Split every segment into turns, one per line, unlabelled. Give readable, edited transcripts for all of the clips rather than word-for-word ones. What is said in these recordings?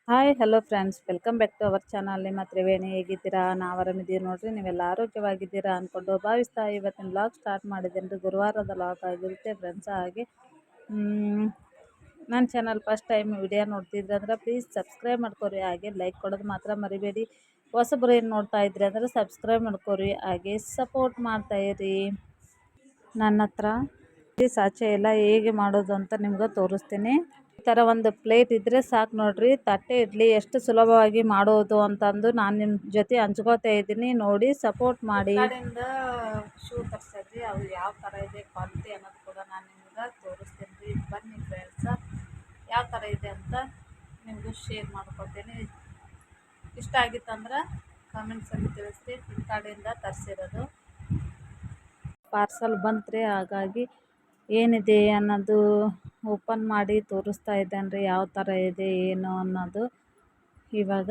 Hi hello friends, welcome back to our channel. ನಿಮ್ಮ ತ್ರಿವೇಣಿ ಹೇಗಿದ್ದೀರಾ? ನಾವು ಆರಾಮಿದ್ದೀವಿ ನೋಡ್ರಿ. ನೀವೆಲ್ಲ ಆರೋಗ್ಯವಾಗಿದ್ದೀರಾ ಅಂದ್ಕೊಂಡು ಭಾವಿಸ್ತಾ ಇವತ್ತಿನ ಬ್ಲಾಗ್ ಸ್ಟಾರ್ಟ್ ಮಾಡಿದ್ದೇನೆ ರೀ. ಗುರುವಾರದ ಬ್ಲಾಗ್ ಆಗಿರುತ್ತೆ ಫ್ರೆಂಡ್ಸ್. ಹಾಗೆ ನನ್ನ ಚಾನಲ್ ಫಸ್ಟ್ ಟೈಮ್ ವಿಡಿಯೋ ನೋಡ್ತಿದ್ರೆ ಅಂದ್ರೆ ಪ್ಲೀಸ್ ಸಬ್ಸ್ಕ್ರೈಬ್ ಮಾಡ್ಕೊರಿ. ಹಾಗೆ ಲೈಕ್ ಕೊಡೋದು ಮಾತ್ರ ಮರಿಬೇಡಿ. ಹೊಸಬ್ರು ಏನು ನೋಡ್ತಾ ಇದ್ರಿ ಅಂದರೆ ಸಬ್ಸ್ಕ್ರೈಬ್ ಮಾಡ್ಕೊರಿ. ಹಾಗೆ ಸಪೋರ್ಟ್ ಮಾಡ್ತಾಯಿರಿ. ನನ್ನ ಹತ್ರ ಸಾಚೆ ಎಲ್ಲ ಹೇಗೆ ಮಾಡೋದು ಅಂತ ನಿಮ್ಗೆ ತೋರಿಸ್ತೀನಿ. ಈ ಥರ ಒಂದು ಪ್ಲೇಟ್ ಇದ್ದರೆ ಸಾಕು ನೋಡ್ರಿ. ತಟ್ಟೆ ಇಡ್ಲಿ ಎಷ್ಟು ಸುಲಭವಾಗಿ ಮಾಡೋದು ಅಂತಂದು ನಾನು ನಿಮ್ಮ ಜೊತೆ ಹಂಚ್ಕೋತಾ ಇದ್ದೀನಿ. ನೋಡಿ ಸಪೋರ್ಟ್ ಮಾಡಿ. ಶೂ ತರಿಸಿದ್ರಿ, ಅವು ಯಾವ ಥರ ಇದೆ ಕ್ವಾಲಿಟಿ ಅನ್ನೋದು ಕೂಡ ನಾನು ನಿಮ್ಗೆ ತೋರಿಸ್ತೀನಿ ರೀ. ಬನ್ನಿ ಫ್ರೆಂಡ್ಸ್, ಯಾವ ಥರ ಇದೆ ಅಂತ ನಿಮಗೂ ಶೇರ್ ಮಾಡ್ಕೊತೀನಿ. ಇಷ್ಟ ಆಗಿತ್ತಂದ್ರೆ ಕಾಮೆಂಟ್ಸಲ್ಲಿ ತಿಳಿಸ್ರಿ. ಫ್ಲಿಪ್ಕಾರ್ಟಿಂದ ತರಿಸಿರೋದು ಪಾರ್ಸಲ್ ಬಂತ್ರಿ. ಹಾಗಾಗಿ ಏನಿದೆ ಅನ್ನೋದು ಓಪನ್ ಮಾಡಿ ತೋರಿಸ್ತಾ ಇದ್ದೇನೆ ರೀ, ಯಾವ ಥರ ಇದೆ ಏನು ಅನ್ನೋದು. ಇವಾಗ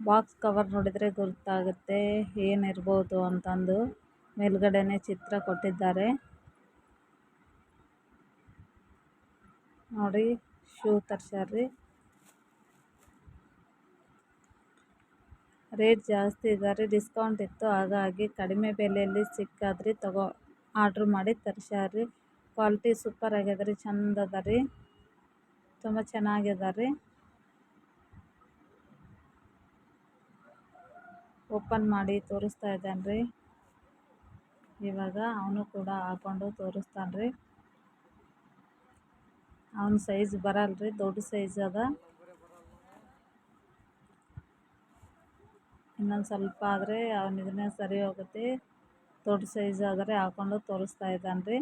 ಬಾಕ್ಸ್ ಕವರ್ ನೋಡಿದರೆ ಗೊತ್ತಾಗುತ್ತೆ ಏನಿರ್ಬೋದು ಅಂತಂದು. ಮೇಲ್ಗಡೆನೆ ಚಿತ್ರ ಕೊಟ್ಟಿದ್ದಾರೆ ನೋಡಿ. ಶೂ ತರ್ಸ್ಯಾರ್ರಿ. ರೇಟ್ ಜಾಸ್ತಿ ಇದ್ದಾರೆ, ಡಿಸ್ಕೌಂಟ್ ಇತ್ತು, ಹಾಗಾಗಿ ಕಡಿಮೆ ಬೆಲೆಯಲ್ಲಿ ಸಿಕ್ಕಾದ್ರಿ ಆರ್ಡ್ರ್ ಮಾಡಿ ತರ್ಸ್ಯಾರ್ರಿ. ಕ್ವಾಲಿಟಿ ಸೂಪರ್ ಆಗ್ಯದ ರೀ, ಚಂದ ಅದ ರೀ, ತುಂಬ ಚೆನ್ನಾಗ್ಯದ ರೀ. ಓಪನ್ ಮಾಡಿ ತೋರಿಸ್ತಾ ಇದ್ದಾನೆ ರೀ. ಇವಾಗ ಅವನು ಕೂಡ ಹಾಕೊಂಡು ತೋರಿಸ್ತಾನೆ ರೀ. ಅವನ ಸೈಜ್ ಬರಲ್ರಿ, ದೊಡ್ಡ ಸೈಜ್ ಅದ. ಇನ್ನೊಂದು ಸ್ವಲ್ಪ ಆದರೆ ಅವನಿಗೇ ಸರಿ ಹೋಗುತ್ತೆ. ದೊಡ್ಡ ಸೈಜ್ ಆದರೆ ಹಾಕೊಂಡು ತೋರಿಸ್ತಾ ಇದ್ದಾನೆ ರೀ.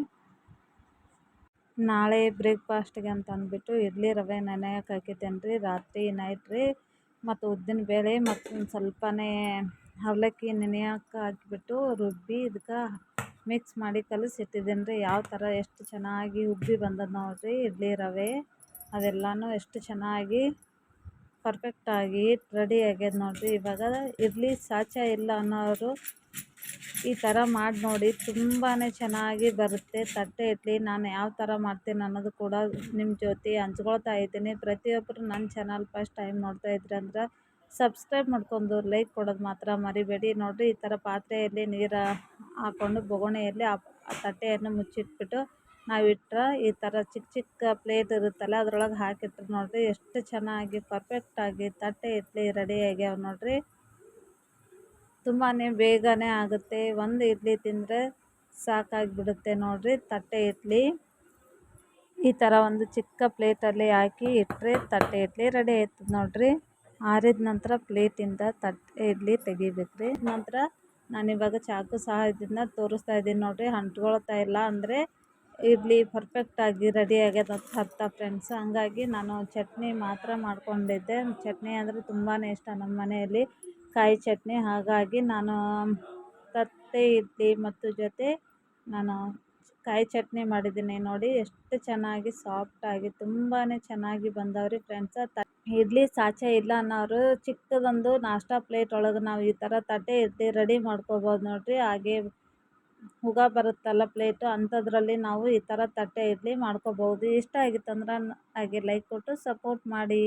ನಾಳೆ ಬ್ರೇಕ್ಫಾಸ್ಟ್ಗೆ ಅಂತ ಅಂದ್ಬಿಟ್ಟು ಇಡ್ಲಿ ರವೆ ನೆನೆಯಕ್ಕೆ ಹಾಕಿದ್ದೇನೆ ರೀ, ರಾತ್ರಿ ನೈಟ್ ರೀ. ಮತ್ತು ಉದ್ದಿನ ಬೇಳೆ ಮತ್ತು ಒಂದು ಸ್ವಲ್ಪನೇ ಅವಲಕ್ಕಿ ನೆನೆಯಕ್ಕೆ ಹಾಕಿಬಿಟ್ಟು ರುಬ್ಬಿ ಇದಕ್ಕೆ ಮಿಕ್ಸ್ ಮಾಡಿ ಕಲಸಿಟ್ಟಿದ್ದೇನೆ ರೀ. ಯಾವ ಥರ ಎಷ್ಟು ಚೆನ್ನಾಗಿ ಉಬ್ಬಿ ಬಂದದ ನೋಡಿರಿ ಇಡ್ಲಿ ರವೆ. ಅದೆಲ್ಲನೂ ಎಷ್ಟು ಚೆನ್ನಾಗಿ ಪರ್ಫೆಕ್ಟಾಗಿ ರೆಡಿ ಆಗ್ಯದ ನೋಡಿರಿ. ಇವಾಗ ಇಡ್ಲಿ ಸಾಚೆ ಇಲ್ಲ ಅನ್ನೋರು ಈ ಥರ ಮಾಡಿ ನೋಡಿ, ತುಂಬಾ ಚೆನ್ನಾಗಿ ಬರುತ್ತೆ ತಟ್ಟೆ ಇಡ್ಲಿ. ನಾನು ಯಾವ ಥರ ಮಾಡ್ತೀನಿ ಅನ್ನೋದು ಕೂಡ ನಿಮ್ಮ ಜೊತೆ ಹಂಚ್ಕೊಳ್ತಾ ಇದ್ದೀನಿ. ಪ್ರತಿಯೊಬ್ಬರು ನನ್ನ ಚಾನಲ್ ಫಸ್ಟ್ ಟೈಮ್ ನೋಡ್ತಾ ಇದ್ರಿ ಅಂದ್ರೆ ಸಬ್ಸ್ಕ್ರೈಬ್ ಮಾಡ್ಕೊಂಡು ಲೈಕ್ ಕೊಡೋದು ಮಾತ್ರ ಮರಿಬೇಡಿ. ನೋಡಿರಿ, ಈ ಥರ ಪಾತ್ರೆಯಲ್ಲಿ ನೀರು ಹಾಕ್ಕೊಂಡು ಬೊಗಣೆಯಲ್ಲಿ ಆ ತಟ್ಟೆಯನ್ನು ಮುಚ್ಚಿಟ್ಬಿಟ್ಟು ನಾವಿಟ್ರೆ ಈ ಥರ ಚಿಕ್ಕ ಚಿಕ್ಕ ಪ್ಲೇಟ್ ಇರುತ್ತಲ್ಲ ಅದ್ರೊಳಗೆ ಹಾಕಿಟ್ರೆ ನೋಡಿರಿ ಎಷ್ಟು ಚೆನ್ನಾಗಿ ಪರ್ಫೆಕ್ಟಾಗಿ ತಟ್ಟೆ ಇಡ್ಲಿ ರೆಡಿ ಆಗ್ಯಾವ ನೋಡಿರಿ. ತುಂಬಾ ಬೇಗನೆ ಆಗುತ್ತೆ. ಒಂದು ಇಡ್ಲಿ ತಿಂದರೆ ಸಾಕಾಗಿಬಿಡುತ್ತೆ ನೋಡಿರಿ ತಟ್ಟೆ ಇಡ್ಲಿ. ಈ ಥರ ಒಂದು ಚಿಕ್ಕ ಪ್ಲೇಟಲ್ಲಿ ಹಾಕಿ ಇಟ್ಟರೆ ತಟ್ಟೆ ಇಡ್ಲಿ ರೆಡಿ ಆಯ್ತದೆ ನೋಡಿರಿ. ಆರಿದ ನಂತರ ಪ್ಲೇಟಿಂದ ತಟ್ಟೆ ಇಡ್ಲಿ ತೆಗಿಬೇಕ್ರಿ. ನಂತರ ನಾನಿವಾಗ ಚಾಕು ಸಹಾಯದಿಂದ ತೋರಿಸ್ತಾ ಇದ್ದೀನಿ ನೋಡಿರಿ. ಅಂಟ್ಕೊಳ್ತಾ ಇಲ್ಲ ಅಂದರೆ ಇಡ್ಲಿ ಪರ್ಫೆಕ್ಟಾಗಿ ರೆಡಿ ಆಗ್ಯದ ಅಂತ ಅರ್ಥ ಫ್ರೆಂಡ್ಸ್. ಹಂಗಾಗಿ ನಾನು ಚಟ್ನಿ ಮಾತ್ರ ಮಾಡ್ಕೊಂಡಿದ್ದೆ. ಚಟ್ನಿ ಅಂದರೆ ತುಂಬಾ ಇಷ್ಟ ನಮ್ಮ ಮನೆಯಲ್ಲಿ, ಕಾಯಿ ಚಟ್ನಿ. ಹಾಗಾಗಿ ನಾನು ತಟ್ಟೆ ಇಡ್ಲಿ ಮತ್ತು ಜೊತೆ ನಾನು ಕಾಯಿ ಚಟ್ನಿ ಮಾಡಿದ್ದೀನಿ ನೋಡಿ. ಎಷ್ಟು ಚೆನ್ನಾಗಿ ಸಾಫ್ಟಾಗಿ ತುಂಬಾ ಚೆನ್ನಾಗಿ ಬಂದವ್ರಿ ಫ್ರೆಂಡ್ಸ. ಇಡ್ಲಿ ಸಾಚೆ ಇಲ್ಲ ಅನ್ನೋರು ಚಿಕ್ಕದೊಂದು ನಾಷ್ಟಾ ಪ್ಲೇಟ್ ಒಳಗೆ ನಾವು ಈ ಥರ ತಟ್ಟೆ ಇಡ್ಲಿ ರೆಡಿ ಮಾಡ್ಕೋಬೋದು ನೋಡಿರಿ. ಹಾಗೆ ಹುಗ ಬರುತ್ತಲ್ಲ ಪ್ಲೇಟು, ಅಂಥದ್ರಲ್ಲಿ ನಾವು ಈ ಥರ ತಟ್ಟೆ ಇಡ್ಲಿ ಮಾಡ್ಕೋಬೋದು. ಇಷ್ಟ ಆಗಿತ್ತಂದ್ರೆ ಹಾಗೆ ಲೈಕ್ ಕೊಟ್ಟು ಸಪೋರ್ಟ್ ಮಾಡಿ.